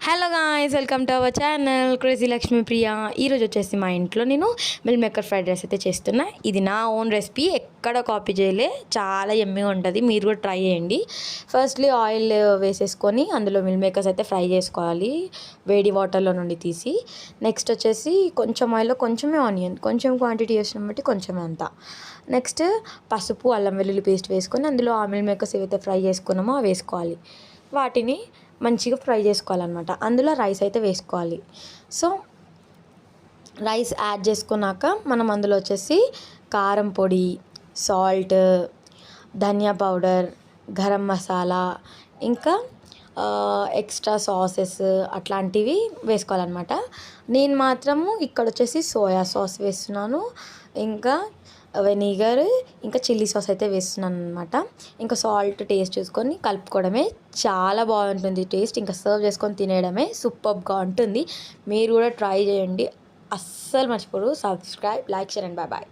Hello guys, welcome to our channel crazy Lakshmi Priya. ఈరోజు వచ్చేసి మా ఇంట్లో నేను మిల్ మేకర్ ఫ్రైడ్ రైస్ అయితే చేస్తున్నా. ఇది నా ఓన్ రెసిపీ, ఎక్కడ కాపీ చేయలే. చాలా యమ్మీగా ఉంటుంది, మీరు కూడా ట్రై చేయండి. ఫస్ట్లీ ఆయిల్ వేసేసుకొని అందులో మిల్ మేకర్స్ అయితే ఫ్రై చేసుకోవాలి, వేడి వాటర్లో నుండి తీసి. నెక్స్ట్ వచ్చేసి కొంచెం ఆయిల్లో కొంచెమే ఆనియన్, కొంచెం క్వాంటిటీ వేసినాం బట్టి కొంచెమే అంత. నెక్స్ట్ పసుపు, అల్లం వెల్లుల్లి పేస్ట్ వేసుకొని అందులో ఆ మిల్ మేకర్స్ ఏవైతే ఫ్రై చేసుకున్నామో అవి వేసుకోవాలి. వాటిని మంచిగా ఫ్రై చేసుకోవాలన్నమాట. అందులో రైస్ అయితే వేసుకోవాలి. సో రైస్ యాడ్ చేసుకున్నాక మనం అందులో వచ్చేసి కారం పొడి, సాల్ట్, ధనియా పౌడర్, గరం మసాలా, ఇంకా ఎక్స్ట్రా సాసెస్ అట్లాంటివి వేసుకోవాలన్నమాట. నేను మాత్రము ఇక్కడ వచ్చేసి సోయా సాస్ వేస్తున్నాను, ఇంకా వెనిగర్, ఇంకా చిల్లీ సాస్ అయితే వేస్తున్నాను అనమాట. ఇంకా సాల్ట్ టేస్ట్ చూసుకొని కలుపుకోవడమే. చాలా బాగుంటుంది టేస్ట్. ఇంకా సర్వ్ చేసుకొని తినేయడమే. సూపర్గా ఉంటుంది. మీరు కూడా ట్రై చేయండి, అస్సలు మర్చిపోరు. Subscribe, like, share and bye bye.